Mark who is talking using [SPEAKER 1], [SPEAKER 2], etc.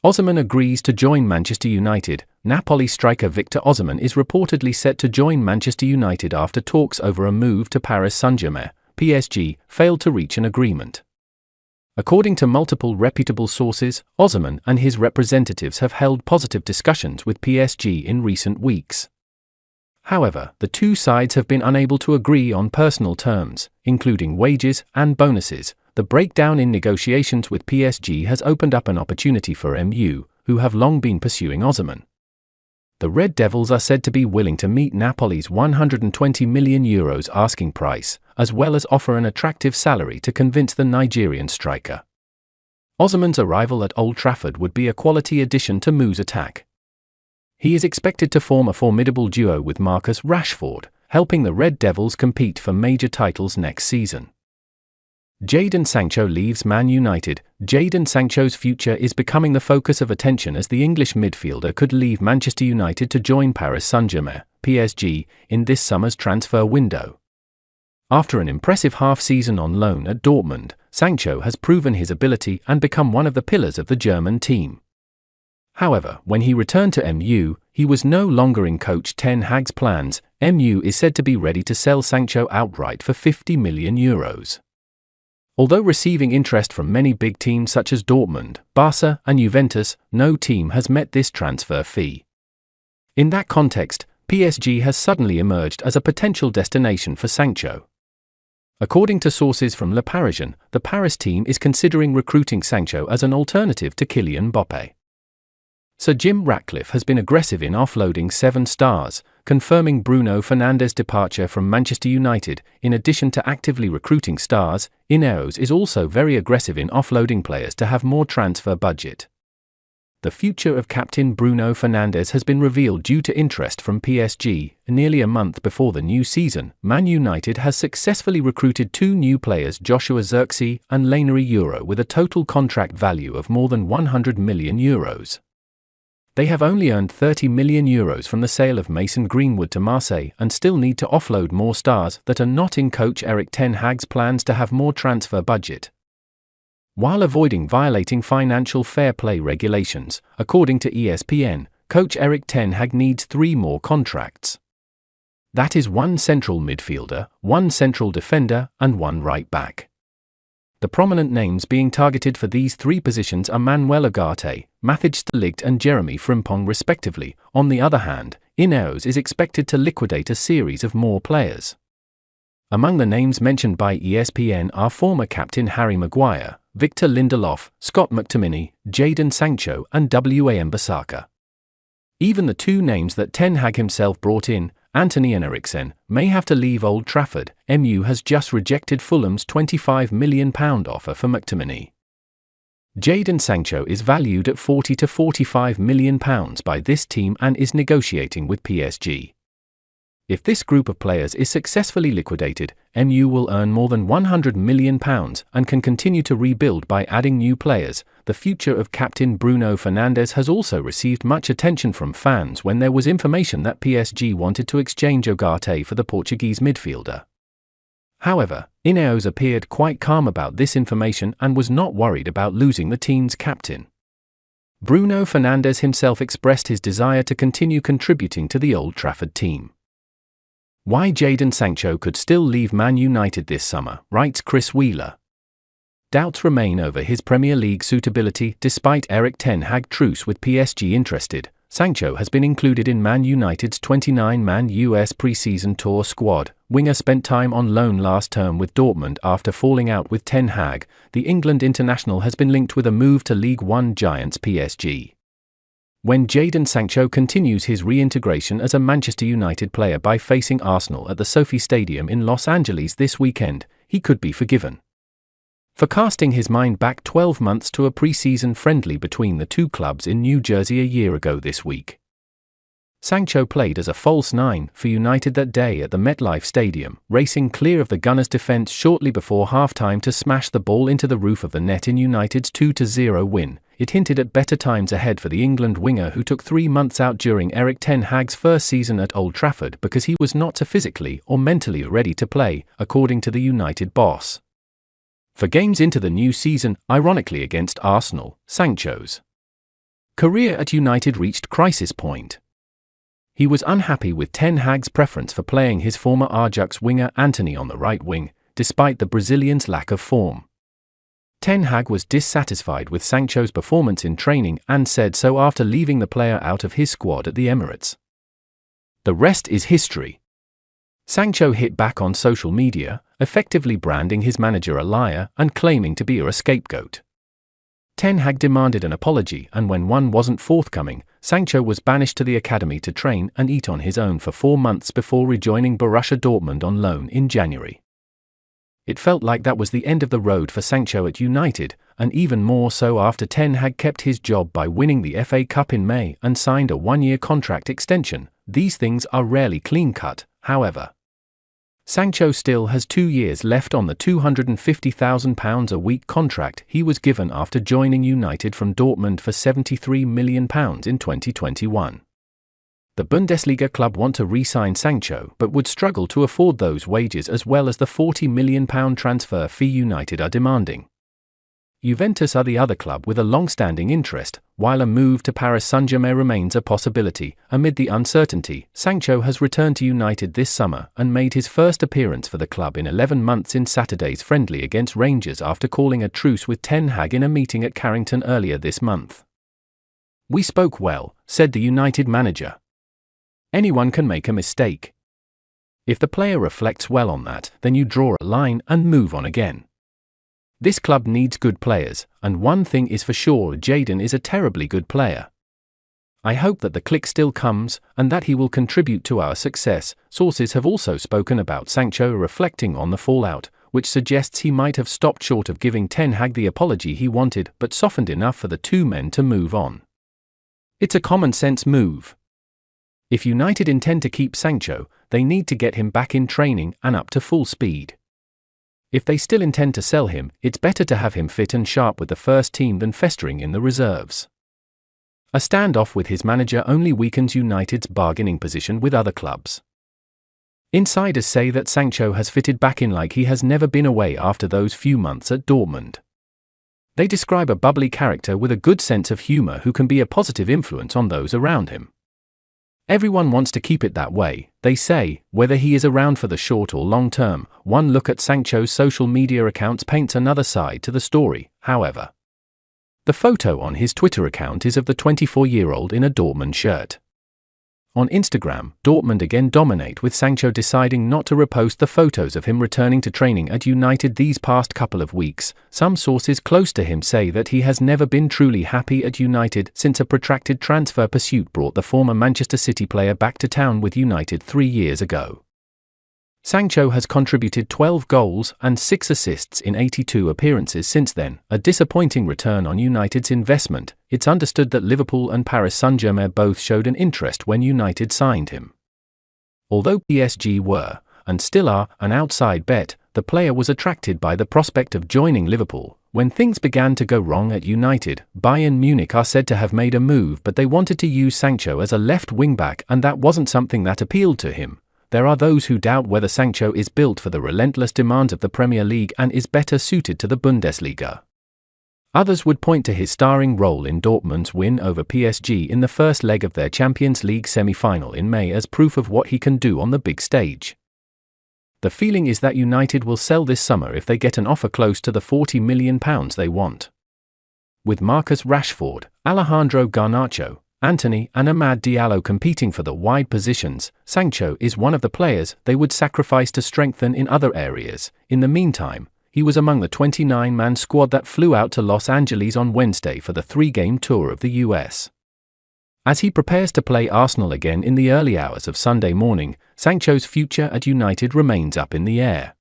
[SPEAKER 1] Osimhen agrees to join Manchester United. Napoli striker Victor Osimhen is reportedly set to join Manchester United after talks over a move to Paris Saint-Germain, PSG, failed to reach an agreement. According to multiple reputable sources, Osimhen and his representatives have held positive discussions with PSG in recent weeks. However, the two sides have been unable to agree on personal terms, including wages and bonuses. The breakdown in negotiations with PSG has opened up an opportunity for MU, who have long been pursuing Osimhen. The Red Devils are said to be willing to meet Napoli's €120 million asking price, as well as offer an attractive salary to convince the Nigerian striker. Osimhen's arrival at Old Trafford would be a quality addition to MU's attack. He is expected to form a formidable duo with Marcus Rashford, helping the Red Devils compete for major titles next season. Jadon Sancho leaves Man United. Jadon Sancho's future is becoming the focus of attention as the English midfielder could leave Manchester United to join Paris Saint-Germain, PSG, in this summer's transfer window. After an impressive half-season on loan at Dortmund, Sancho has proven his ability and become one of the pillars of the German team. However, when he returned to MU, he was no longer in coach Ten Hag's plans. MU is said to be ready to sell Sancho outright for €50 million. Although receiving interest from many big teams such as Dortmund, Barca, and Juventus, no team has met this transfer fee. In that context, PSG has suddenly emerged as a potential destination for Sancho. According to sources from Le Parisien, the Paris team is considering recruiting Sancho as an alternative to Kylian Mbappé. Sir Jim Ratcliffe has been aggressive in offloading 7 stars, confirming Bruno Fernandes' departure from Manchester United. In addition to actively recruiting stars, Ineos is also very aggressive in offloading players to have more transfer budget. The future of captain Bruno Fernandes has been revealed due to interest from PSG. Nearly a month before the new season, Man United has successfully recruited 2 new players, Joshua Zirkzee and Lainery Euro, with a total contract value of more than €100 million. They have only earned €30 million from the sale of Mason Greenwood to Marseille and still need to offload more stars that are not in coach Erik ten Hag's plans to have more transfer budget. While avoiding violating financial fair play regulations, according to ESPN, coach Erik ten Hag needs 3 more contracts. That is 1 central midfielder, 1 central defender, and 1 right back. The prominent names being targeted for these 3 positions are Manuel Ugarte, Matthijs de Ligt and Jeremy Frimpong respectively. On the other hand, Ineos is expected to liquidate a series of more players. Among the names mentioned by ESPN are former captain Harry Maguire, Victor Lindelof, Scott McTominay, Jadon Sancho and Wan-Bissaka. Even the 2 names that Ten Hag himself brought in, Anthony and Eriksen, may have to leave Old Trafford. MU has just rejected Fulham's £25 million offer for McTominay. Jadon Sancho is valued at £40 to £45 million by this team and is negotiating with PSG. If this group of players is successfully liquidated, MU will earn more than £100 million and can continue to rebuild by adding new players. The future of captain Bruno Fernandes has also received much attention from fans when there was information that PSG wanted to exchange Ugarte for the Portuguese midfielder. However, Ineos appeared quite calm about this information and was not worried about losing the team's captain. Bruno Fernandes himself expressed his desire to continue contributing to the Old Trafford team. Why Jadon Sancho could still leave Man United this summer, writes Chris Wheeler. Doubts remain over his Premier League suitability. Despite Erik ten Hag truce with PSG interested, Sancho has been included in Man United's 29-man US pre-season tour squad. Winger spent time on loan last term with Dortmund after falling out with Ten Hag. The England international has been linked with a move to League One giants PSG. When Jadon Sancho continues his reintegration as a Manchester United player by facing Arsenal at the Sophie Stadium in Los Angeles this weekend, he could be forgiven. For casting his mind back 12 months to a pre-season friendly between the 2 clubs in New Jersey a year ago this week. Sancho played as a false 9 for United that day at the MetLife Stadium, racing clear of the Gunners' defence shortly before half-time to smash the ball into the roof of the net in United's 2-0 win. It hinted at better times ahead for the England winger who took 3 months out during Erik ten Hag's first season at Old Trafford because he was not physically or mentally ready to play, according to the United boss. For games into the new season, ironically against Arsenal, Sancho's Career at United reached crisis point. He was unhappy with Ten Hag's preference for playing his former Ajax winger Antony on the right wing, despite the Brazilian's lack of form. Ten Hag was dissatisfied with Sancho's performance in training and said so after leaving the player out of his squad at the Emirates. The rest is history. Sancho hit back on social media, effectively branding his manager a liar and claiming to be a scapegoat. Ten Hag demanded an apology, and when one wasn't forthcoming, Sancho was banished to the academy to train and eat on his own for 4 months before rejoining Borussia Dortmund on loan in January. It felt like that was the end of the road for Sancho at United, and even more so after Ten Hag kept his job by winning the FA Cup in May and signed a 1-year contract extension. These things are rarely clean-cut, however. Sancho still has 2 years left on the £250,000 a week contract he was given after joining United from Dortmund for £73 million in 2021. The Bundesliga club want to re-sign Sancho but would struggle to afford those wages as well as the £40 million transfer fee United are demanding. Juventus are the other club with a long-standing interest, while a move to Paris Saint-Germain remains a possibility. Amid the uncertainty, Sancho has returned to United this summer and made his first appearance for the club in 11 months in Saturday's friendly against Rangers after calling a truce with Ten Hag in a meeting at Carrington earlier this month. "We spoke well," said the United manager. "Anyone can make a mistake. If the player reflects well on that, then you draw a line and move on again. This club needs good players, and one thing is for sure, Jadon is a terribly good player. I hope that the click still comes, and that he will contribute to our success." Sources have also spoken about Sancho reflecting on the fallout, which suggests he might have stopped short of giving Ten Hag the apology he wanted, but softened enough for the two men to move on. It's a common-sense move. If United intend to keep Sancho, they need to get him back in training and up to full speed. If they still intend to sell him, it's better to have him fit and sharp with the first team than festering in the reserves. A standoff with his manager only weakens United's bargaining position with other clubs. Insiders say that Sancho has fitted back in like he has never been away after those few months at Dortmund. They describe a bubbly character with a good sense of humor who can be a positive influence on those around him. Everyone wants to keep it that way, they say, whether he is around for the short or long term. One look at Sancho's social media accounts paints another side to the story, however. The photo on his Twitter account is of the 24-year-old in a Dortmund shirt. On Instagram, Dortmund again dominate, with Sancho deciding not to repost the photos of him returning to training at United these past couple of weeks. Some sources close to him say that he has never been truly happy at United since a protracted transfer pursuit brought the former Manchester City player back to town with United 3 years ago. Sancho has contributed 12 goals and 6 assists in 82 appearances since then, a disappointing return on United's investment. It's understood that Liverpool and Paris Saint-Germain both showed an interest when United signed him. Although PSG were, and still are, an outside bet, the player was attracted by the prospect of joining Liverpool. When things began to go wrong at United, Bayern Munich are said to have made a move, but they wanted to use Sancho as a left wing-back, and that wasn't something that appealed to him. There are those who doubt whether Sancho is built for the relentless demands of the Premier League and is better suited to the Bundesliga. Others would point to his starring role in Dortmund's win over PSG in the first leg of their Champions League semi-final in May as proof of what he can do on the big stage. The feeling is that United will sell this summer if they get an offer close to the £40 million they want. With Marcus Rashford, Alejandro Garnacho, Antony and Amad Diallo competing for the wide positions, Sancho is one of the players they would sacrifice to strengthen in other areas. In the meantime, he was among the 29-man squad that flew out to Los Angeles on Wednesday for the 3-game tour of the US. As he prepares to play Arsenal again in the early hours of Sunday morning, Sancho's future at United remains up in the air.